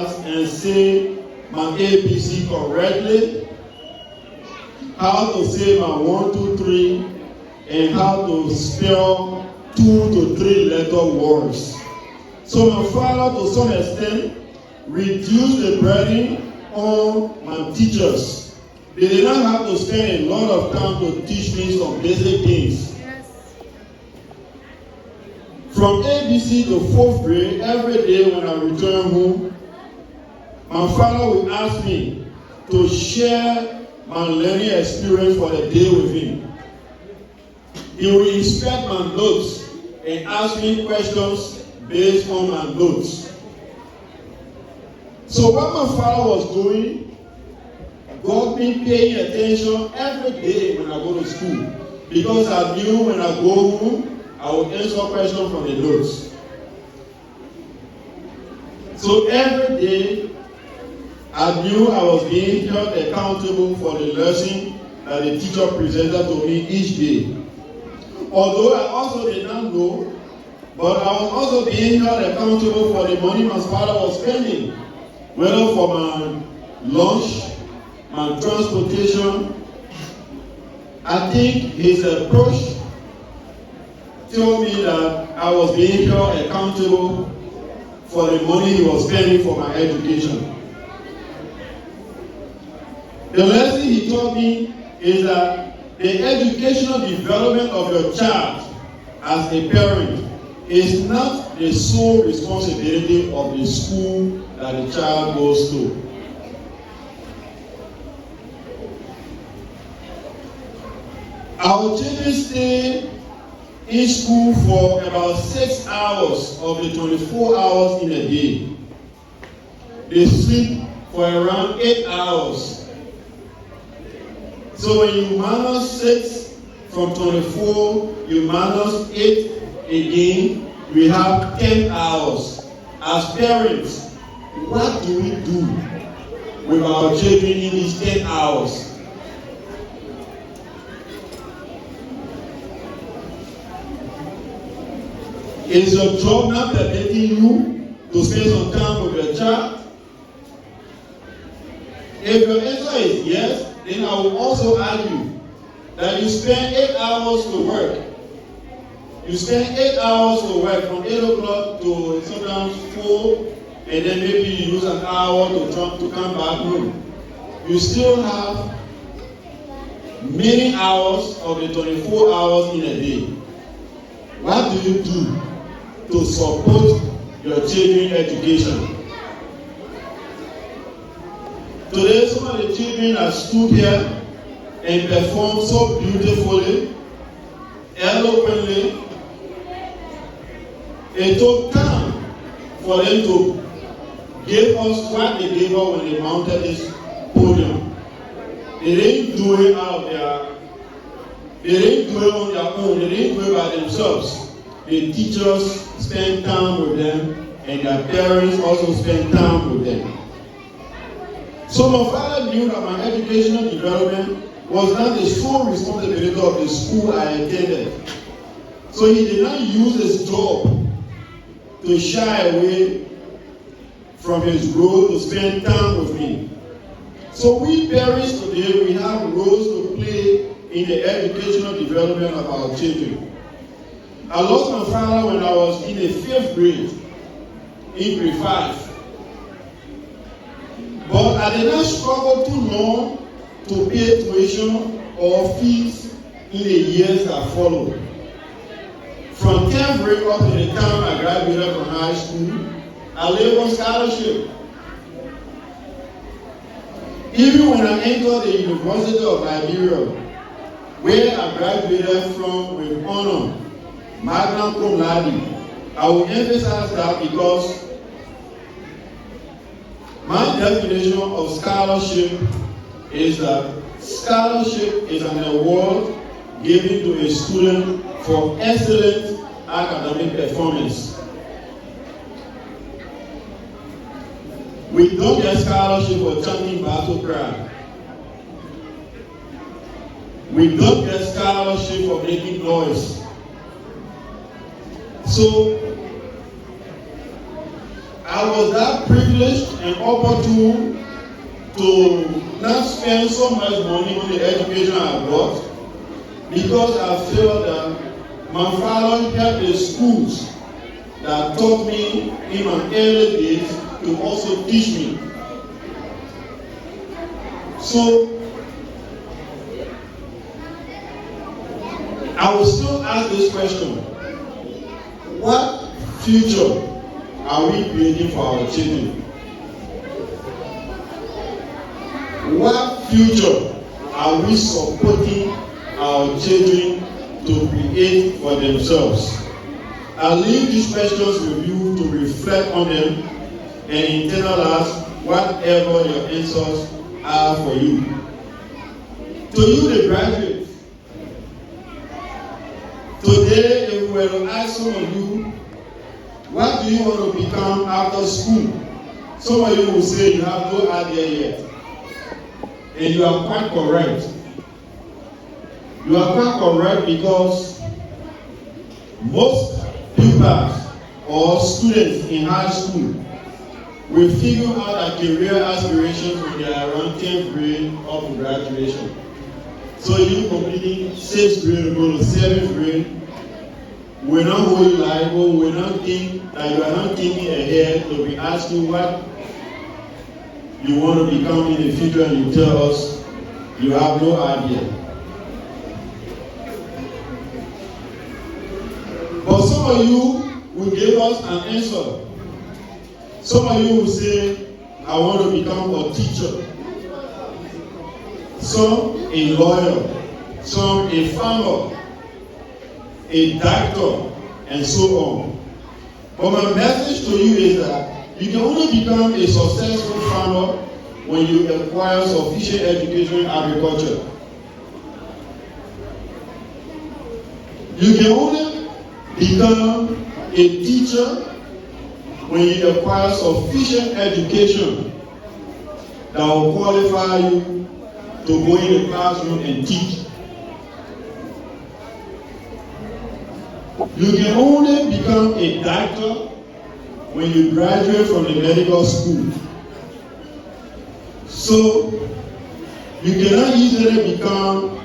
class and say my ABC correctly, how to say my 1, 2, 3, and how to spell 2 to 3 letter words. So my father, to some extent, reduced the burden on my teachers. They did not have to spend a lot of time to teach me some basic things. Yes. From ABC to 4th grade, every day when I return home, my father would ask me to share my learning experience for the day with him. He would inspect my notes and ask me questions based on my notes. So what my father was doing got me paying attention every day when I go to school, because I knew when I go home, I would answer questions from the notes. So every day, I knew I was being held accountable for the lesson that the teacher presented to me each day. Although I also did not know, but I was also being held accountable for the money my father was spending, whether for my lunch, my transportation. I think his approach told me that I was being held accountable for the money he was spending for my education. The lesson he taught me is that the educational development of your child as a parent is not the sole responsibility of the school that the child goes to. Our children stay in school for about 6 hours of the 24 hours in a day. They sleep for around 8 hours. So when you minus 6 from 24, you minus 8 again, we have 10 hours. As parents, what do we do with our children in these 10 hours? Is your job not permitting you to spend some time with your child? If your answer is yes, then I will also argue that you spend 8 hours to work. You spend 8 hours to work from 8 o'clock to sometimes 4, and then maybe you use an hour to come back home. You still have many hours of the 24 hours in a day. What do you do to support your children's education? Today, some of the children have stood here and performed so beautifully, eloquently. It took time for them to give us what they gave us when they mounted this podium. They didn't do it out there. They didn't do it on their own. They didn't do it by themselves. The teachers spent time with them, and their parents also spent time with them. So my father knew that my educational development was not the sole responsibility of the school I attended. So he did not use his job to shy away from his role to spend time with me. So we parents today, we have roles to play in the educational development of our children. I lost my father when I was in the 5th grade, in grade 5. But I did not struggle too long to pay tuition or fees in the years that followed. From 10th grade up to the time I graduated from high school, I lived on scholarship. Even when I entered the University of Liberia, where I graduated from with honor, magna cum laude, I will emphasize that because my definition of scholarship is that scholarship is an award given to a student for excellent academic performance. We don't get scholarship for chanting battle cry. We don't get scholarship for making noise. So I was that privileged and opportune to not spend so much money on the education I got, because I felt that my father helped the schools that taught me in my early days to also teach me. So I will still ask this question: what future are we creating for our children? What future are we supporting our children to create for themselves? I'll leave these questions with you to reflect on them and internalize whatever your answers are for you. To you, the graduates, today, if we were to ask some of you, what do you want to become after school? Some of you will say you have no idea yet. And you are quite correct. You are quite correct, because most pupils or students in high school will figure out their career aspirations when they are around 10th grade up to graduation. So you completing 6th grade, go to 7th grade, we're not hold you liable, we're not think that you are not thinking ahead to be asking what you want to become in the future, and you tell us you have no idea. But some of you will give us an answer. Some of you will say, I want to become a teacher. Some a lawyer, some a farmer, a doctor, and so on. But my message to you is that you can only become a successful farmer when you acquire sufficient education in agriculture. You can only become a teacher when you acquire sufficient education that will qualify you to go in the classroom and teach. You can only become a doctor when you graduate from the medical school. So you cannot easily become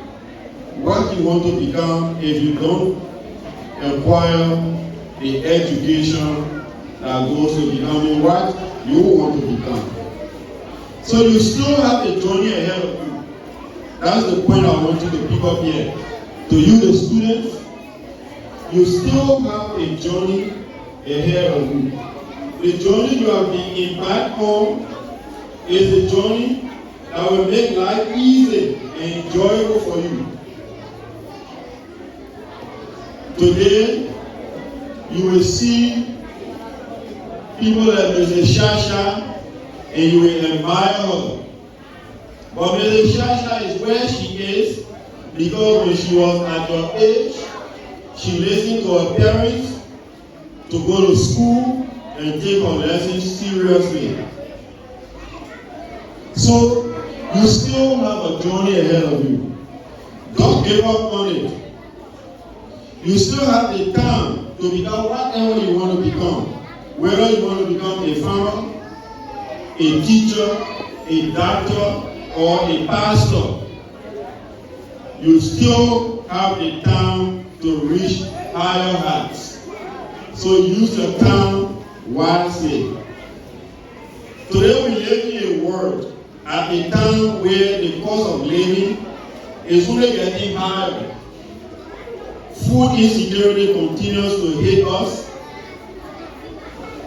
what you want to become if you don't acquire the education that goes to becoming what you want to become. So you still have a journey ahead of you. That's the point I want you to pick up here. To you, the students, you still have a journey ahead of you. The journey you have been embarked on is a journey that will make life easy and enjoyable for you. Today, you will see people like Mrs. Shasha, and you will admire her. But Mrs. Shasha is where she is because when she was at your age, she listened to her parents to go to school and take her lessons seriously. So you still have a journey ahead of you. Don't give up on it. You still have the time to become whatever you want to become. Whether you want to become a farmer, a teacher, a doctor, or a pastor, you still have the time to reach higher heights. So use your time wisely. Today we live in a world at a time where the cost of living is only getting higher. Food insecurity continues to hit us.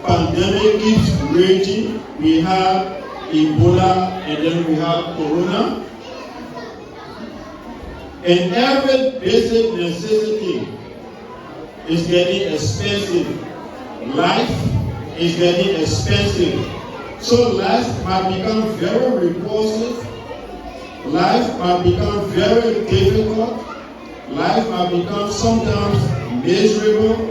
Pandemic keeps raging. We have Ebola and then we have Corona. And every basic necessity is getting expensive. Life is getting expensive. So life might become very repulsive. Life might become very difficult. Life might become sometimes miserable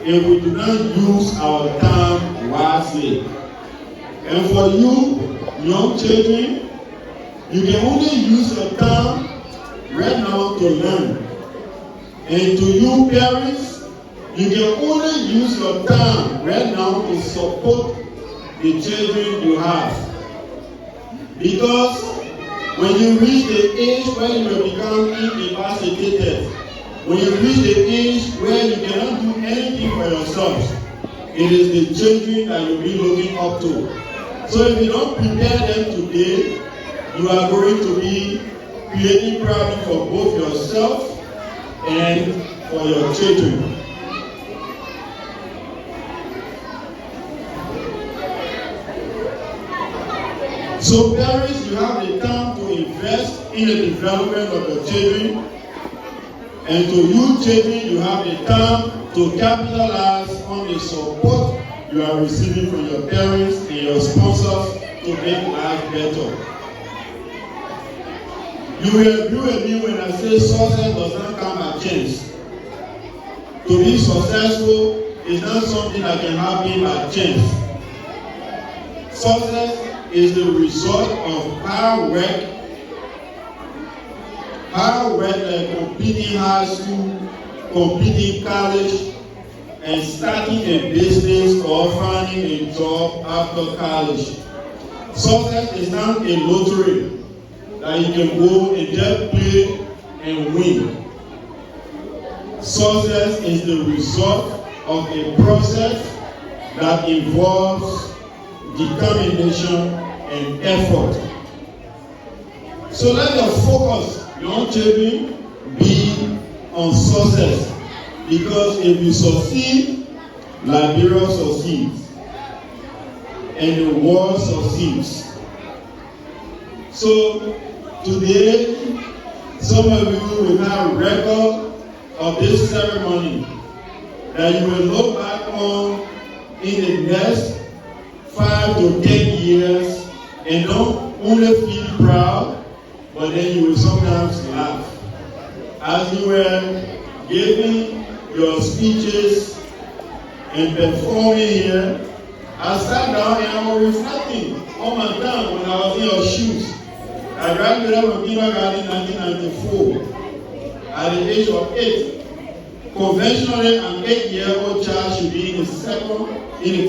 if we do not use our time wisely. And for you, young children, you can only use your time right now to learn. And to you parents, you can only use your time right now to support the children you have. Because when you reach the age where you will become incapacitated, when you reach the age where you cannot do anything for yourself, it is the children that you'll be looking up to. So if you don't prepare them today, you are going to be creating problems for both yourself and for your children. So parents, you have the time to invest in the development of your children, and to you children, you have the time to capitalize on the support you are receiving from your parents and your sponsors to make life better. You will agree with me when I say success does not come by chance. To be successful is not something that can happen by chance. Success is the result of hard work like completing high school, completing college, and starting a business or finding a job after college. Success is not a lottery that you can go and just play and win. Success is the result of a process that involves determination and effort. So let your focus, young children, be on success. Because if you succeed, Liberia succeeds. And the world succeeds. So today, some of you will have a record of this ceremony that you will look back on in the next 5 to 10 years and don't only feel proud, but then you will sometimes laugh. As you were giving your speeches and performing here, I sat down and I was reflecting on my time when I was in your shoes. I graduated from kindergarten in 1994 at the age of 8. Conventionally, an 8-year-old child should be in the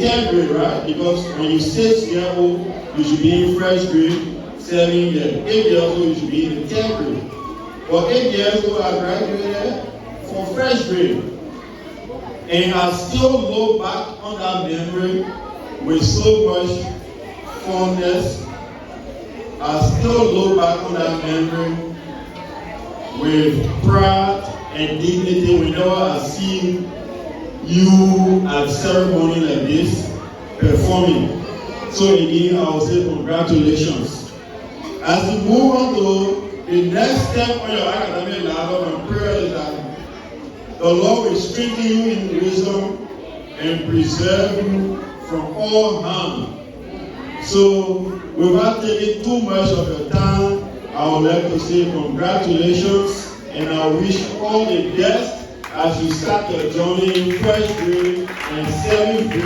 10th grade, right? Because when you're 6-year-old, you should be in first grade. 7 years, 8 years old, you should be in the 10th grade. For 8 years old, I graduated from first grade. And I still look back on that memory with so much fondness. I still look back on that memory with pride and dignity whenever I see you at ceremony like this performing. So again, I will say congratulations. As we move on to the next step on your academic ladder, my prayer is that the Lord will strengthen you in wisdom and preserve you from all harm. So, without taking too much of your time, I would like to say congratulations and I wish all the best as you start your journey in first grade and 7th grade.